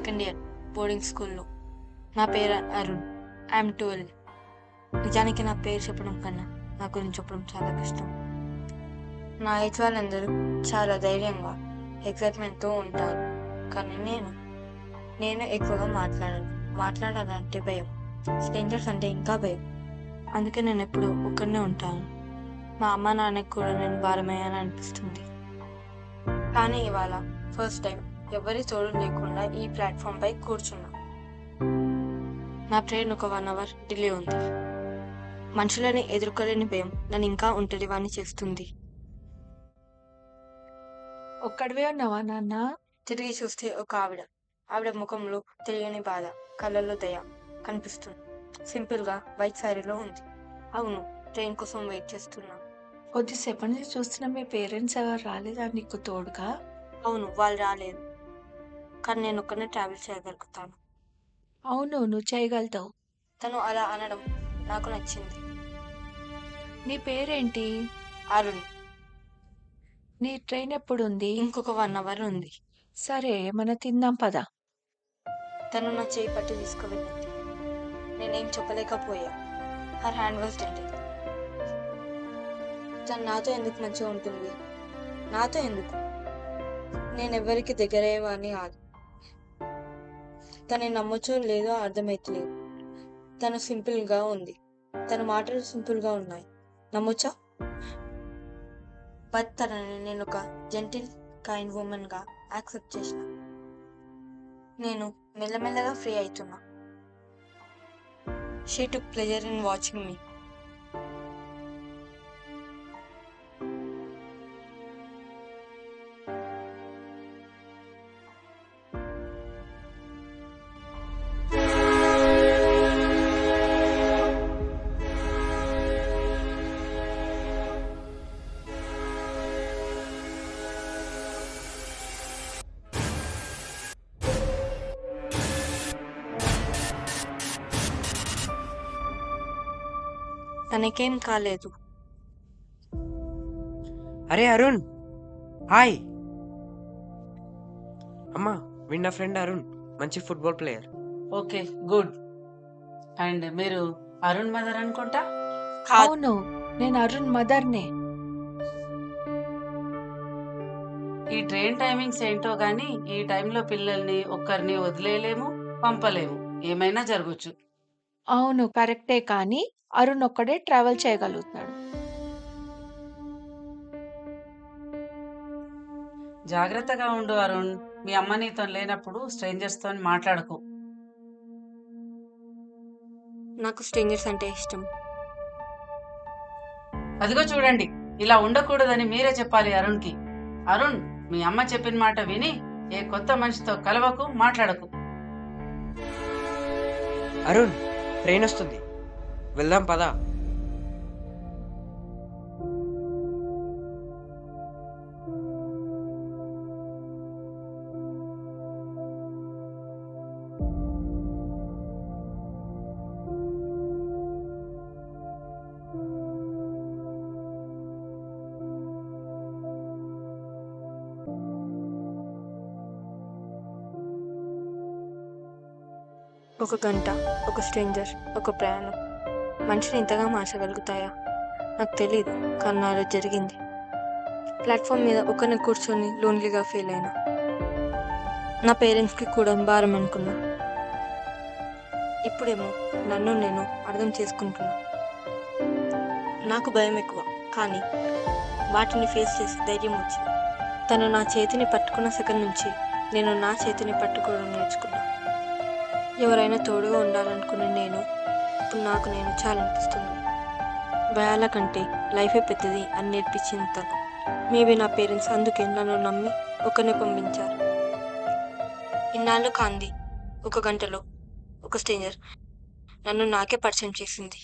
Second year boarding స్కూల్లో. నా పేరు అరుణ్. ఐఎమ్ 12. నిజానికి నా పేరు చెప్పడం కన్నా నా గురించి చెప్పడం చాలా కష్టం. నా ఏజ్ వాళ్ళందరూ చాలా ధైర్యంగా ఎక్సైట్మెంట్తో ఉంటారు, కానీ నేను ఎక్కువగా మాట్లాడాలంటే భయం. స్ట్రేంజర్స్ అంటే ఇంకా భయం. అందుకే నేను ఎప్పుడు ఒక్కడనే ఉంటాను. మా అమ్మ నాన్నకి కూడా నేను భారమయ్యాని అనిపిస్తుంది. కానీ ఇవాళ ఫస్ట్ టైం ఎవరి తోడు లేకుండా ఈ ప్లాట్ఫామ్ పై కూర్చున్నా. నా ట్రైన్ ఒక 1 hour డిలే ఉంది. మనుషులని ఎదుర్కోలేని భయం నన్ను ఇంకా ఒంటరివాణ్ణి చేస్తుంది. ఒక్కడివే ఉన్నావా నాన్న? తిరిగి చూస్తే ఒక ఆవిడ ముఖంలో తెలియని బాధ, కళ్ళల్లో దయ కనిపిస్తుంది. సింపుల్ గా వైట్ శారీలో ఉంది. అవును, ట్రైన్ కోసం వెయిట్ చేస్తున్నా. కొద్దిసేపటి నుంచి చూస్తున్న మీ పేరెంట్స్ ఎవరు రాలేదా నీకు తోడుగా? అవును, వాళ్ళు రాలేదు, కానీ నేను ఒక్కనే ట్రావెల్ చేయగలుగుతాను. అవును, నువ్వు చేయగలుగుతావు. తను అలా అనడం నాకు నచ్చింది. నీ పేరేంటి? అరుణ్. నీ ట్రైన్ ఎప్పుడుంది? ఇంకొక 1 hour ఉంది. సరే, మన తిందాం పద. తను నా చేయి పట్టి తీసుకువెళ్ళింది. నేనేం చెప్పలేకపోయా. Her hand was dented. తను నాతో ఎందుకు మంచిగా ఉంటుంది? నాతో ఎందుకు? నేనెవ్వరికి దగ్గరయ్యేవాడిని కాదు. తను నమ్మొచ్చో లేదో అర్థమైతలేదు. తను సింపుల్ గా ఉంది. తన మాటలు సింపుల్ గా ఉన్నాయి. నమ్మొచ్చా? బట్ తనని నేను ఒక జెంటిల్ కైండ్ ఉమెన్ గా యాక్సెప్ట్ చేసిన. నేను మెల్లమెల్లగా ఫ్రీ అవుతున్నా. She took pleasure in watching me. తనకేం కాలేదు. అరే అరుణ్, హాయ్. అమ్మా, వీడు నా ఫ్రెండ్ అరుణ్, మంచి football player. Okay, good. And మీరు అరుణ్ మదర్ అనుకుంటా? అవును, నేను అరుణ్ మదర్నే. ఈ ట్రైన్ టైమింగ్స్ ఏంటో గానీ ఈ టైంలో పిల్లల్ని ఒక్కరిని వదిలేయలేము, పంపలేము. ఏమైనా జరగచ్చు. అవును, కరెక్టే. కానీ అరుణ్ ఒక్కడే ట్రావెల్ చేయగలుగుతాడు. జాగ్రత్తగా ఉండు అరుణ్. మీ అమ్మ నీతో లేనప్పుడు స్ట్రేంజర్స్ తో మాట్లాడకు. నాకు స్ట్రేంజర్స్ అంటే ఇష్టం. అదిగో చూడండి, ఇలా ఉండకూడదని మీరే చెప్పాలి అరుణ్ కి. అరుణ్, మీ అమ్మ చెప్పిన మాట విని ఏ కొత్త మనిషితో కలవకు, మాట్లాడకు. అరుణ్, ట్రైన్ వస్తుంది, వెళ్దాం పదా. ఒక గంట, ఒక స్ట్రేంజర్, ఒక ప్రయాణం మనిషిని ఇంతగా మార్చగలుగుతాయా? నాకు తెలీదు, కానీ నాలో జరిగింది. ప్లాట్ఫామ్ మీద ఒకరిని కూర్చొని లోన్లీగా ఫీల్ అయినా. నా పేరెంట్స్కి కూడా భారం అనుకున్నా. ఇప్పుడేమో నన్ను నేను అర్థం చేసుకుంటున్నా. నాకు భయం ఎక్కువ, కానీ వాటిని ఫేస్ చేసి ధైర్యం వచ్చింది. తను నా చేతిని పట్టుకున్న సెకండ్ నుంచి నేను నా చేతిని పట్టుకోవడం నేర్చుకున్నా. ఎవరైనా తోడుగా ఉండాలనుకునే ఇప్పుడు నాకు చాలా అనిపిస్తుంది. భయాల కంటే లైఫే పెద్దది అని నేర్పించింది తను. మేబీ నా పేరెంట్స్ అందుకే నన్ను నమ్మి ఒకరిని పంపించారు. ఇన్నాళ్ళు కాంది, ఒక గంటలో ఒక స్ట్రేంజర్ నన్ను నాకే పరిచయం చేసింది.